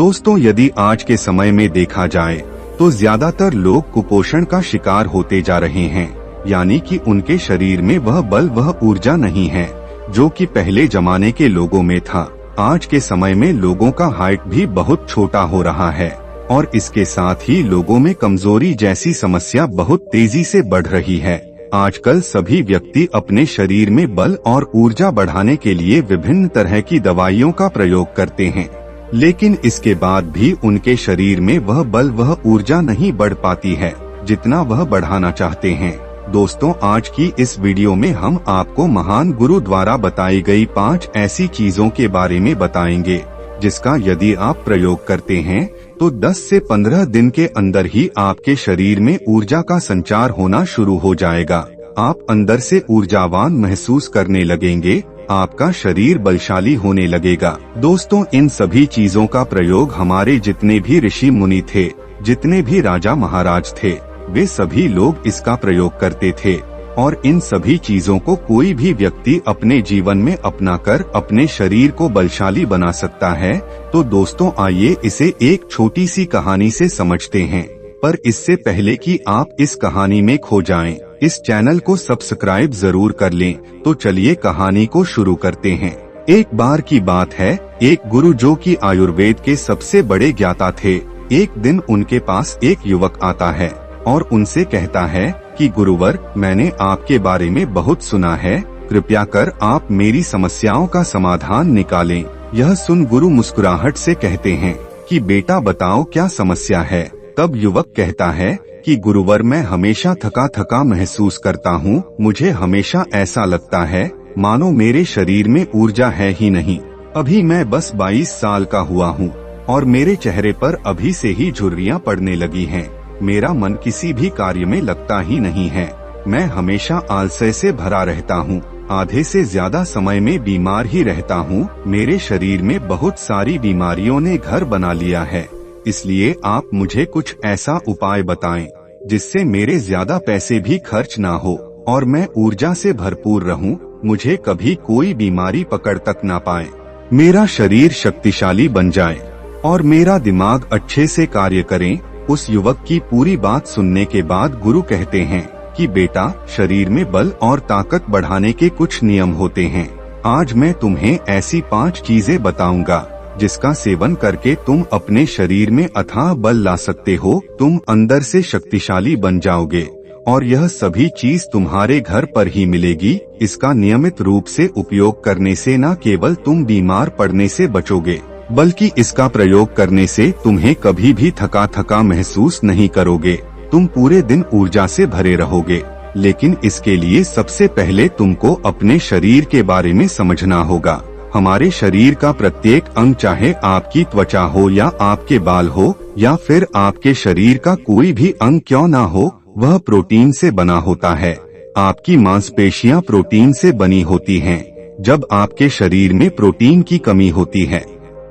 दोस्तों, यदि आज के समय में देखा जाए तो ज्यादातर लोग कुपोषण का शिकार होते जा रहे हैं, यानी कि उनके शरीर में वह बल वह ऊर्जा नहीं है जो कि पहले जमाने के लोगों में था। आज के समय में लोगों का हाइट भी बहुत छोटा हो रहा है और इसके साथ ही लोगों में कमजोरी जैसी समस्या बहुत तेजी से बढ़ रही है। आजकल सभी व्यक्ति अपने शरीर में बल और ऊर्जा बढ़ाने के लिए विभिन्न तरह की दवाइयों का प्रयोग करते हैं, लेकिन इसके बाद भी उनके शरीर में वह बल वह ऊर्जा नहीं बढ़ पाती है जितना वह बढ़ाना चाहते हैं। दोस्तों, आज की इस वीडियो में हम आपको महान गुरु द्वारा बताई गई 5 ऐसी चीजों के बारे में बताएंगे जिसका यदि आप प्रयोग करते हैं तो 10 से 15 दिन के अंदर ही आपके शरीर में ऊर्जा का संचार होना शुरू हो जाएगा। आप अंदर से ऊर्जावान महसूस करने लगेंगे, आपका शरीर बलशाली होने लगेगा। दोस्तों, इन सभी चीजों का प्रयोग हमारे जितने भी ऋषि मुनि थे, जितने भी राजा महाराज थे, वे सभी लोग इसका प्रयोग करते थे और इन सभी चीजों को कोई भी व्यक्ति अपने जीवन में अपनाकर अपने शरीर को बलशाली बना सकता है। तो दोस्तों, आइए इसे एक छोटी सी कहानी से समझते हैं। पर इससे पहले कि आप इस कहानी में खो जाएं, इस चैनल को सब्सक्राइब जरूर कर लें। तो चलिए कहानी को शुरू करते हैं। एक बार की बात है, एक गुरु जो कि आयुर्वेद के सबसे बड़े ज्ञाता थे, एक दिन उनके पास एक युवक आता है और उनसे कहता है कि गुरुवर, मैंने आपके बारे में बहुत सुना है, कृपया कर आप मेरी समस्याओं का समाधान निकालें। यह सुन गुरु मुस्कुराहट से कहते हैं कि बेटा बताओ क्या समस्या है। तब युवक कहता है कि गुरुवर, मैं हमेशा थका थका महसूस करता हूँ। मुझे हमेशा ऐसा लगता है मानो मेरे शरीर में ऊर्जा है ही नहीं। अभी मैं बस 22 साल का हुआ हूँ और मेरे चेहरे पर अभी से ही झुर्रियाँ पड़ने लगी हैं। मेरा मन किसी भी कार्य में लगता ही नहीं है। मैं हमेशा आलस्य से भरा रहता हूँ, आधे से ज्यादा समय में बीमार ही रहता हूँ। मेरे शरीर में बहुत सारी बीमारियों ने घर बना लिया है, इसलिए आप मुझे कुछ ऐसा उपाय बताएं जिससे मेरे ज्यादा पैसे भी खर्च ना हो और मैं ऊर्जा से भरपूर रहूं। मुझे कभी कोई बीमारी पकड़ तक ना पाए, मेरा शरीर शक्तिशाली बन जाए और मेरा दिमाग अच्छे से कार्य करे। उस युवक की पूरी बात सुनने के बाद गुरु कहते हैं कि बेटा, शरीर में बल और ताकत बढ़ाने के कुछ नियम होते हैं। आज मैं तुम्हें ऐसी 5 चीजें बताऊंगा जिसका सेवन करके तुम अपने शरीर में अथाह बल ला सकते हो। तुम अंदर से शक्तिशाली बन जाओगे और यह सभी चीज तुम्हारे घर पर ही मिलेगी। इसका नियमित रूप से उपयोग करने से न केवल तुम बीमार पड़ने से बचोगे, बल्कि इसका प्रयोग करने से तुम्हें कभी भी थका थका महसूस नहीं करोगे। तुम पूरे दिन ऊर्जा से भरे रहोगे। लेकिन इसके लिए सबसे पहले तुमको अपने शरीर के बारे में समझना होगा। हमारे शरीर का प्रत्येक अंग, चाहे आपकी त्वचा हो या आपके बाल हो या फिर आपके शरीर का कोई भी अंग क्यों ना हो, वह प्रोटीन से बना होता है। आपकी मांसपेशियां प्रोटीन से बनी होती हैं। जब आपके शरीर में प्रोटीन की कमी होती है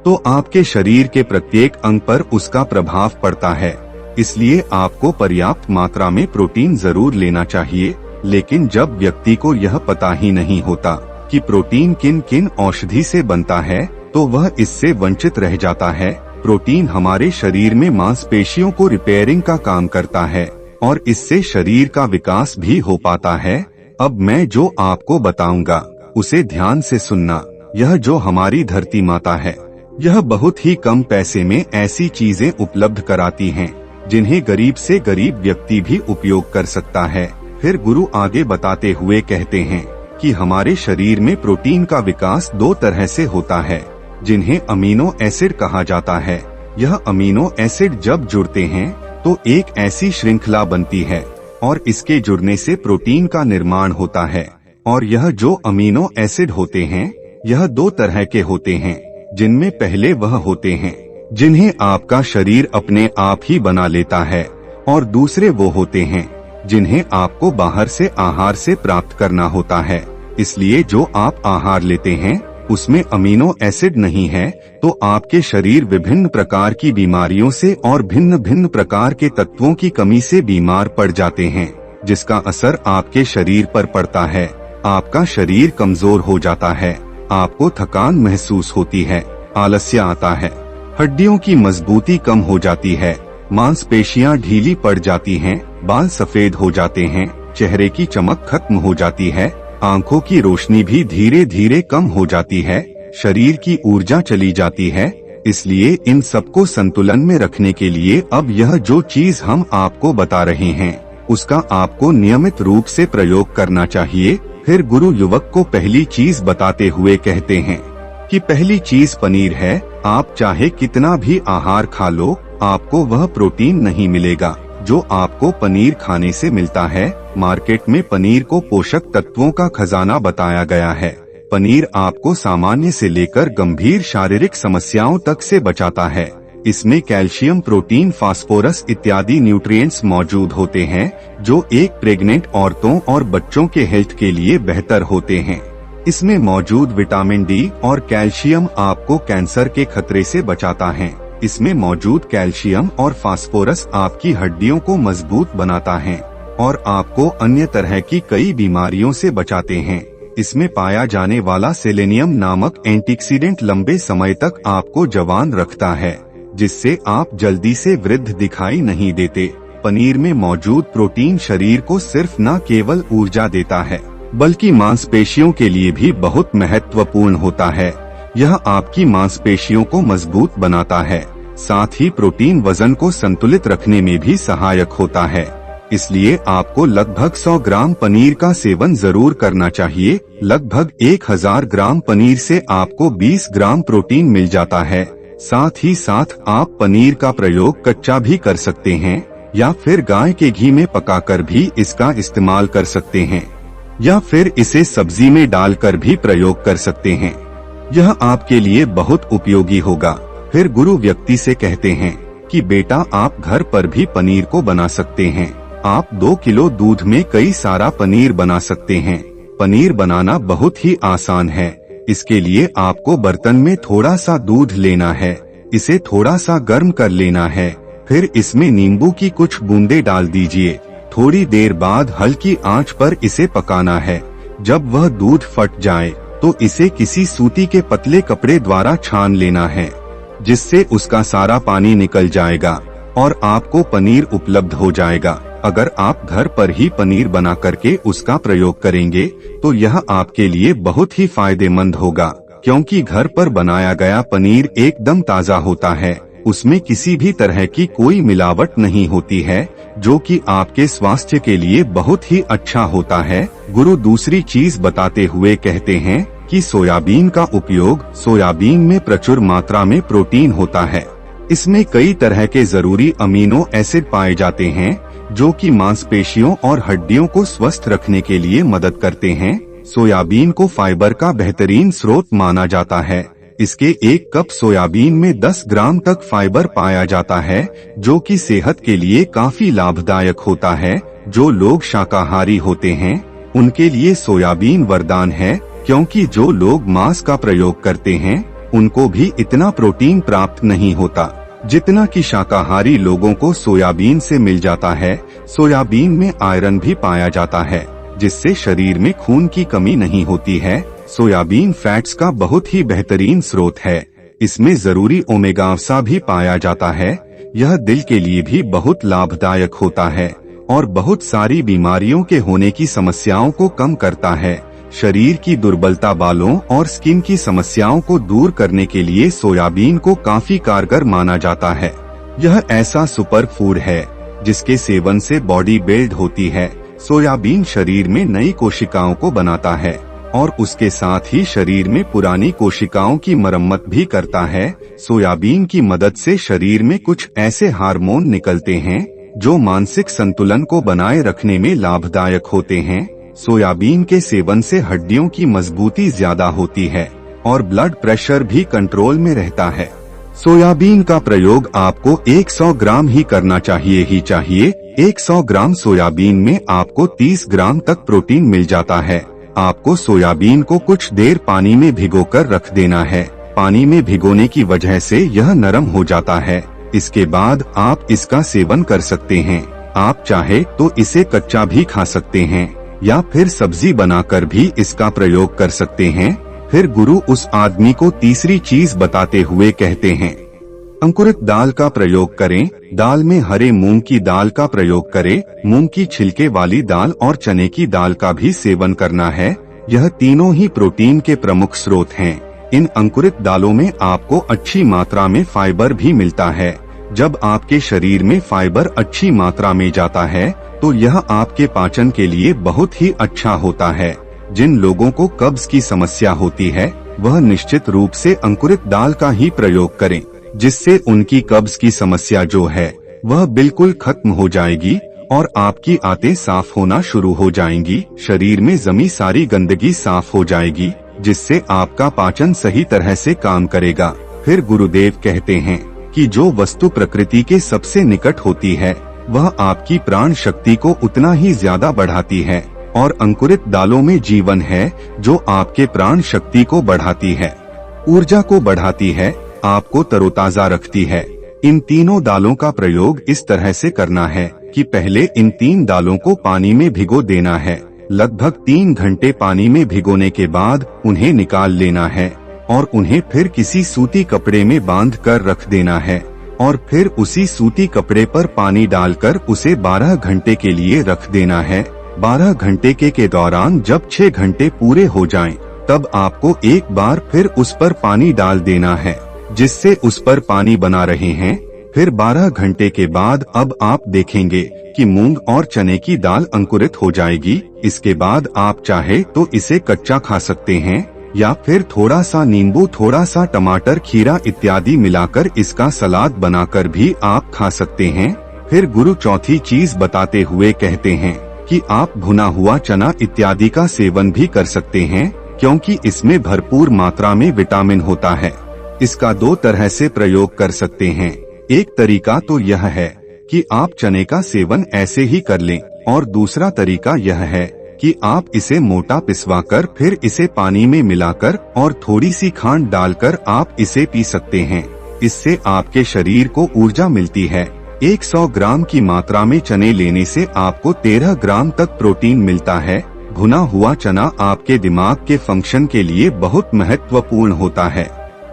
तो आपके शरीर के प्रत्येक अंग पर उसका प्रभाव पड़ता है। इसलिए आपको पर्याप्त मात्रा में प्रोटीन जरूर लेना चाहिए। लेकिन जब व्यक्ति को यह पता ही नहीं होता कि प्रोटीन किन किन औषधि से बनता है, तो वह इससे वंचित रह जाता है। प्रोटीन हमारे शरीर में मांसपेशियों को रिपेयरिंग का काम करता है और इससे शरीर का विकास भी हो पाता है। अब मैं जो आपको बताऊंगा उसे ध्यान से सुनना। यह जो हमारी धरती माता है, यह बहुत ही कम पैसे में ऐसी चीजें उपलब्ध कराती हैं जिन्हें गरीब से गरीब व्यक्ति भी उपयोग कर सकता है। फिर गुरु आगे बताते हुए कहते हैं कि हमारे शरीर में प्रोटीन का विकास 2 तरह से होता है, जिन्हें अमीनो एसिड कहा जाता है। यह अमीनो एसिड जब जुड़ते हैं तो एक ऐसी श्रृंखला बनती है और इसके जुड़ने से प्रोटीन का निर्माण होता है। और यह जो अमीनो एसिड होते हैं, यह 2 तरह के होते हैं, जिनमें पहले वह होते हैं जिन्हें आपका शरीर अपने आप ही बना लेता है और दूसरे वो होते हैं जिन्हें आपको बाहर से आहार से प्राप्त करना होता है। इसलिए जो आप आहार लेते हैं उसमें अमीनो एसिड नहीं है तो आपके शरीर विभिन्न प्रकार की बीमारियों से और भिन्न भिन्न प्रकार के तत्वों की कमी से बीमार पड़ जाते हैं, जिसका असर आपके शरीर पर पड़ता है। आपका शरीर कमजोर हो जाता है, आपको थकान महसूस होती है, आलस्य आता है, हड्डियों की मजबूती कम हो जाती है, मांसपेशियां ढीली पड़ जाती हैं, बाल सफेद हो जाते हैं, चेहरे की चमक खत्म हो जाती है, आंखों की रोशनी भी धीरे धीरे कम हो जाती है, शरीर की ऊर्जा चली जाती है। इसलिए इन सबको संतुलन में रखने के लिए अब यह जो चीज हम आपको बता रहे हैं उसका आपको नियमित रूप से प्रयोग करना चाहिए। फिर गुरु युवक को पहली चीज बताते हुए कहते हैं कि पहली चीज पनीर है। आप चाहे कितना भी आहार खा लो, आपको वह प्रोटीन नहीं मिलेगा जो आपको पनीर खाने से मिलता है। मार्केट में पनीर को पोषक तत्वों का खजाना बताया गया है। पनीर आपको सामान्य से लेकर गंभीर शारीरिक समस्याओं तक से बचाता है। इसमें कैल्शियम, प्रोटीन, फास्फोरस इत्यादि न्यूट्रिएंट्स मौजूद होते हैं जो एक प्रेग्नेंट औरतों और बच्चों के हेल्थ के लिए बेहतर होते हैं। इसमें मौजूद विटामिन डी और कैल्शियम आपको कैंसर के खतरे से बचाता है। इसमें मौजूद कैल्शियम और फास्फोरस आपकी हड्डियों को मजबूत बनाता है और आपको अन्य तरह की कई बीमारियों से बचाते हैं। इसमें पाया जाने वाला सेलेनियम नामक एंटीऑक्सीडेंट लंबे समय तक आपको जवान रखता है, जिससे आप जल्दी से वृद्ध दिखाई नहीं देते। पनीर में मौजूद प्रोटीन शरीर को सिर्फ न केवल ऊर्जा देता है बल्कि मांसपेशियों के लिए भी बहुत महत्वपूर्ण होता है। यह आपकी मांसपेशियों को मजबूत बनाता है। साथ ही प्रोटीन वजन को संतुलित रखने में भी सहायक होता है। इसलिए आपको लगभग 100 ग्राम पनीर का सेवन जरूर करना चाहिए। लगभग 1000 ग्राम पनीर से आपको 20 ग्राम प्रोटीन मिल जाता है। साथ ही साथ आप पनीर का प्रयोग कच्चा भी कर सकते हैं या फिर गाय के घी में पकाकर भी इसका इस्तेमाल कर सकते हैं या फिर इसे सब्जी में डालकर भी प्रयोग कर सकते हैं। यह आपके लिए बहुत उपयोगी होगा। फिर गुरु व्यक्ति से कहते हैं कि बेटा, आप घर पर भी पनीर को बना सकते हैं। आप 2 किलो दूध में कई सारा पनीर बना सकते हैं। पनीर बनाना बहुत ही आसान है। इसके लिए आपको बर्तन में थोड़ा सा दूध लेना है, इसे थोड़ा सा गर्म कर लेना है, फिर इसमें नींबू की कुछ बूंदें डाल दीजिए। थोड़ी देर बाद हल्की आंच पर इसे पकाना है। जब वह दूध फट जाए तो इसे किसी सूती के पतले कपड़े द्वारा छान लेना है, जिससे उसका सारा पानी निकल जाएगा और आपको पनीर उपलब्ध हो जाएगा। अगर आप घर पर ही पनीर बना करके उसका प्रयोग करेंगे तो यह आपके लिए बहुत ही फायदेमंद होगा, क्योंकि घर पर बनाया गया पनीर एकदम ताज़ा होता है। उसमें किसी भी तरह की कोई मिलावट नहीं होती है, जो कि आपके स्वास्थ्य के लिए बहुत ही अच्छा होता है। गुरु दूसरी चीज बताते हुए कहते हैं कि सोयाबीन का उपयोग। सोयाबीन में प्रचुर मात्रा में प्रोटीन होता है। इसमें कई तरह के जरूरी अमीनो एसिड पाए जाते हैं जो कि मांसपेशियों और हड्डियों को स्वस्थ रखने के लिए मदद करते हैं। सोयाबीन को फाइबर का बेहतरीन स्रोत माना जाता है। इसके 1 कप सोयाबीन में 10 ग्राम तक फाइबर पाया जाता है, जो कि सेहत के लिए काफी लाभदायक होता है। जो लोग शाकाहारी होते हैं उनके लिए सोयाबीन वरदान है, क्योंकि जो लोग मांस का प्रयोग करते हैं उनको भी इतना प्रोटीन प्राप्त नहीं होता जितना कि शाकाहारी लोगों को सोयाबीन से मिल जाता है। सोयाबीन में आयरन भी पाया जाता है, जिससे शरीर में खून की कमी नहीं होती है। सोयाबीन फैट्स का बहुत ही बेहतरीन स्रोत है। इसमें जरूरी ओमेगा-3 भी पाया जाता है। यह दिल के लिए भी बहुत लाभदायक होता है और बहुत सारी बीमारियों के होने की समस्याओं को कम करता है। शरीर की दुर्बलता, बालों और स्किन की समस्याओं को दूर करने के लिए सोयाबीन को काफी कारगर माना जाता है। यह ऐसा सुपर फूड है जिसके सेवन से बॉडी बिल्ड होती है। सोयाबीन शरीर में नई कोशिकाओं को बनाता है और उसके साथ ही शरीर में पुरानी कोशिकाओं की मरम्मत भी करता है। सोयाबीन की मदद से शरीर में कुछ ऐसे हार्मोन निकलते हैं जो मानसिक संतुलन को बनाए रखने में लाभदायक होते हैं। सोयाबीन के सेवन से हड्डियों की मजबूती ज्यादा होती है और ब्लड प्रेशर भी कंट्रोल में रहता है। सोयाबीन का प्रयोग आपको 100 ग्राम ही करना चाहिए। 100 ग्राम सोयाबीन में आपको 30 ग्राम तक प्रोटीन मिल जाता है। आपको सोयाबीन को कुछ देर पानी में भिगोकर रख देना है। पानी में भिगोने की वजह से यह नरम हो जाता है। इसके बाद आप इसका सेवन कर सकते हैं। आप चाहे तो इसे कच्चा भी खा सकते हैं या फिर सब्जी बनाकर भी इसका प्रयोग कर सकते हैं। फिर गुरु उस आदमी को तीसरी चीज बताते हुए कहते हैं अंकुरित दाल का प्रयोग करें। दाल में हरे मूंग की दाल का प्रयोग करें। मूंग की छिलके वाली दाल और चने की दाल का भी सेवन करना है। यह तीनों ही प्रोटीन के प्रमुख स्रोत हैं। इन अंकुरित दालों में आपको अच्छी मात्रा में फाइबर भी मिलता है। जब आपके शरीर में फाइबर अच्छी मात्रा में जाता है तो यह आपके पाचन के लिए बहुत ही अच्छा होता है। जिन लोगों को कब्ज की समस्या होती है वह निश्चित रूप से अंकुरित दाल का ही प्रयोग करें, जिससे उनकी कब्ज की समस्या जो है वह बिल्कुल खत्म हो जाएगी और आपकी आंतें साफ होना शुरू हो जाएंगी। शरीर में जमी सारी गंदगी साफ हो जाएगी, जिससे आपका पाचन सही तरह से काम करेगा। फिर गुरुदेव कहते हैं कि जो वस्तु प्रकृति के सबसे निकट होती है वह आपकी प्राण शक्ति को उतना ही ज्यादा बढ़ाती है, और अंकुरित दालों में जीवन है जो आपके प्राण शक्ति को बढ़ाती है, ऊर्जा को बढ़ाती है, आपको तरोताजा रखती है। इन तीनों दालों का प्रयोग इस तरह से करना है कि पहले इन 3 दालों को पानी में भिगो देना है। लगभग 3 घंटे पानी में भिगोने के बाद उन्हें निकाल लेना है और उन्हें फिर किसी सूती कपड़े में बांध कर रख देना है, और फिर उसी सूती कपड़े पर पानी डालकर उसे 12 घंटे के लिए रख देना है। 12 घंटे के दौरान जब 6 घंटे पूरे हो जाएं, तब आपको एक बार फिर उस पर पानी डाल देना है, जिससे उस पर पानी बना रहे हैं। फिर 12 घंटे के बाद अब आप देखेंगे कि मूंग और चने की दाल अंकुरित हो जाएगी। इसके बाद आप चाहे तो इसे कच्चा खा सकते हैं या फिर थोड़ा सा नींबू, थोड़ा सा टमाटर, खीरा इत्यादि मिलाकर इसका सलाद बनाकर भी आप खा सकते हैं। फिर गुरु चौथी चीज बताते हुए कहते हैं कि आप भुना हुआ चना इत्यादि का सेवन भी कर सकते हैं, क्योंकि इसमें भरपूर मात्रा में विटामिन होता है। इसका 2 तरह से प्रयोग कर सकते हैं। एक तरीका तो यह है कि आप चने का सेवन ऐसे ही कर लें, और दूसरा तरीका यह है कि आप इसे मोटा पिसवाकर फिर इसे पानी में मिलाकर और थोड़ी सी खांड डालकर आप इसे पी सकते हैं। इससे आपके शरीर को ऊर्जा मिलती है। 100 ग्राम की मात्रा में चने लेने से आपको 13 ग्राम तक प्रोटीन मिलता है। भुना हुआ चना आपके दिमाग के फंक्शन के लिए बहुत महत्वपूर्ण होता है,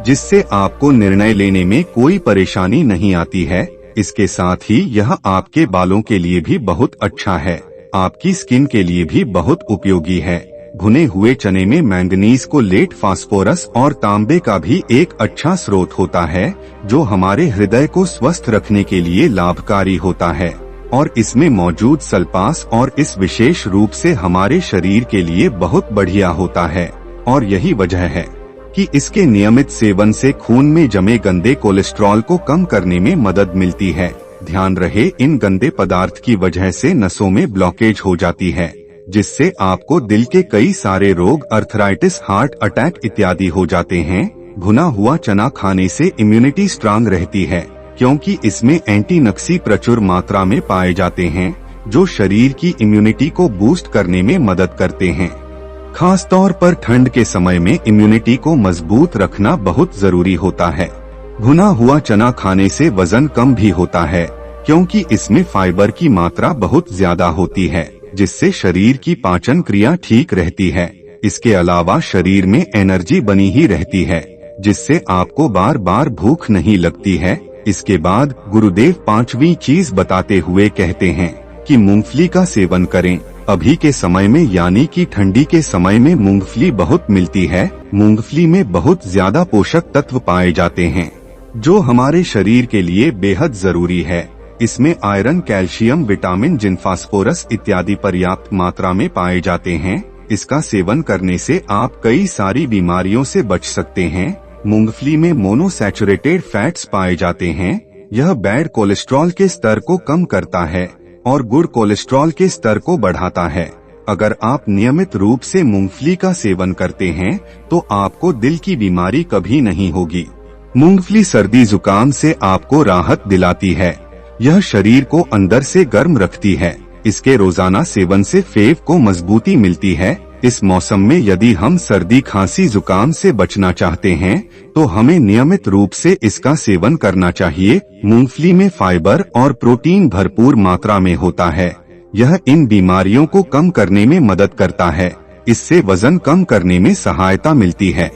जिससे आपको निर्णय लेने में कोई परेशानी नहीं आती है। इसके साथ ही यह आपके बालों के लिए भी बहुत अच्छा है, आपकी स्किन के लिए भी बहुत उपयोगी है। भुने हुए चने में मैंगनीज, कोलेट, फास्फोरस और तांबे का भी एक अच्छा स्रोत होता है, जो हमारे हृदय को स्वस्थ रखने के लिए लाभकारी होता है। और इसमें मौजूद सल्फास और इस विशेष रूप से हमारे शरीर के लिए बहुत बढ़िया होता है। और यही वजह है कि इसके नियमित सेवन से खून में जमे गंदे कोलेस्ट्रॉल को कम करने में मदद मिलती है। ध्यान रहे, इन गंदे पदार्थ की वजह से नसों में ब्लॉकेज हो जाती है, जिससे आपको दिल के कई सारे रोग, अर्थराइटिस, हार्ट अटैक इत्यादि हो जाते हैं। भुना हुआ चना खाने से इम्यूनिटी स्ट्रांग रहती है, क्योंकि इसमें एंटी नक्सी प्रचुर मात्रा में पाए जाते हैं, जो शरीर की इम्यूनिटी को बूस्ट करने में मदद करते हैं। खास तौर पर ठंड के समय में इम्यूनिटी को मजबूत रखना बहुत जरूरी होता है। भुना हुआ चना खाने से वजन कम भी होता है, क्योंकि इसमें फाइबर की मात्रा बहुत ज्यादा होती है, जिससे शरीर की पाचन क्रिया ठीक रहती है। इसके अलावा शरीर में एनर्जी बनी ही रहती है, जिससे आपको बार बार भूख नहीं लगती है। इसके बाद गुरुदेव 5वीं चीज बताते हुए कहते हैं कि मूंगफली का सेवन करें। अभी के समय में यानी कि ठंडी के समय में मूंगफली बहुत मिलती है। मूंगफली में बहुत ज्यादा पोषक तत्व पाए जाते हैं, जो हमारे शरीर के लिए बेहद जरूरी है। इसमें iron, calcium, vitamin, zinc, phosphorus इत्यादि पर्याप्त मात्रा में पाए जाते हैं। इसका सेवन करने से आप कई सारी बीमारियों से बच सकते हैं। मूंगफली में मोनोसैचुरेटेड फैट्स पाए जाते हैं। यह बैड कोलेस्ट्रॉल के स्तर को कम करता है और गुड कोलेस्ट्रॉल के स्तर को बढ़ाता है। अगर आप नियमित रूप से मूंगफली का सेवन करते हैं तो आपको दिल की बीमारी कभी नहीं होगी। मूंगफली सर्दी जुकाम से आपको राहत दिलाती है। यह शरीर को अंदर से गर्म रखती है। इसके रोजाना सेवन से फेफ को मजबूती मिलती है। इस मौसम में यदि हम सर्दी, खांसी, जुकाम से बचना चाहते हैं तो हमें नियमित रूप से इसका सेवन करना चाहिए। मूंगफली में फाइबर और प्रोटीन भरपूर मात्रा में होता है। यह इन बीमारियों को कम करने में मदद करता है। इससे वजन कम करने में सहायता मिलती है।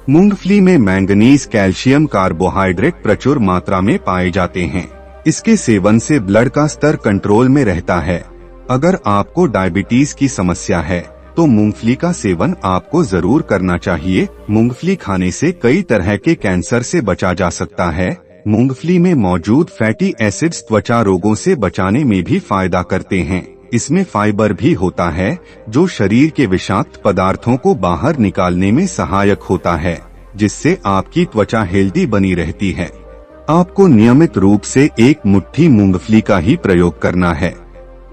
मूंगफली में मैंगनीज, कैल्शियम, कार्बोहाइड्रेट प्रचुर मात्रा में पाए जाते हैं। इसके सेवन से ब्लड का स्तर कंट्रोल में रहता है। अगर आपको डायबिटीज की समस्या है तो मूंगफली का सेवन आपको जरूर करना चाहिए। मूंगफली खाने से कई तरह के कैंसर से बचा जा सकता है। मूंगफली में मौजूद फैटी एसिड्स त्वचा रोगों से बचाने में भी फायदा करते हैं। इसमें फाइबर भी होता है जो शरीर के विषाक्त पदार्थों को बाहर निकालने में सहायक होता है, जिससे आपकी त्वचा हेल्दी बनी रहती है। आपको नियमित रूप से एक मुट्ठी मूंगफली का ही प्रयोग करना है।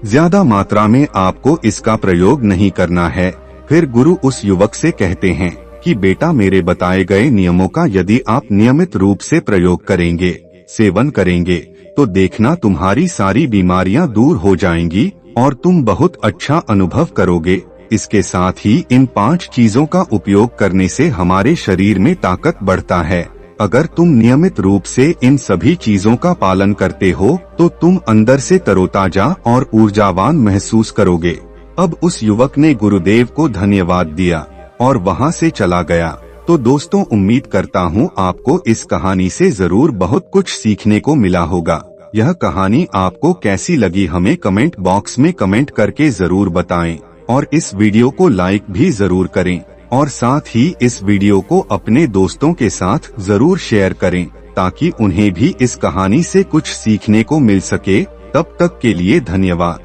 ज्यादा मात्रा में आपको इसका प्रयोग नहीं करना है। फिर गुरु उस युवक से कहते हैं कि बेटा, मेरे बताए गए नियमों का यदि आप नियमित रूप से प्रयोग करेंगे, सेवन करेंगे, तो देखना तुम्हारी सारी बीमारियां दूर हो जाएंगी और तुम बहुत अच्छा अनुभव करोगे। इसके साथ ही इन 5 चीजों का उपयोग करने से हमारे शरीर में ताकत बढ़ता है। अगर तुम नियमित रूप से इन सभी चीजों का पालन करते हो तो तुम अंदर से तरोताजा और ऊर्जावान महसूस करोगे। अब उस युवक ने गुरुदेव को धन्यवाद दिया और वहां से चला गया। तो दोस्तों, उम्मीद करता हूँ आपको इस कहानी से जरूर बहुत कुछ सीखने को मिला होगा। यह कहानी आपको कैसी लगी हमें कमेंट बॉक्स में कमेंट करके जरूर बताएं और इस वीडियो को लाइक भी जरूर करें और साथ ही इस वीडियो को अपने दोस्तों के साथ जरूर शेयर करें ताकि उन्हें भी इस कहानी से कुछ सीखने को मिल सके। तब तक के लिए धन्यवाद।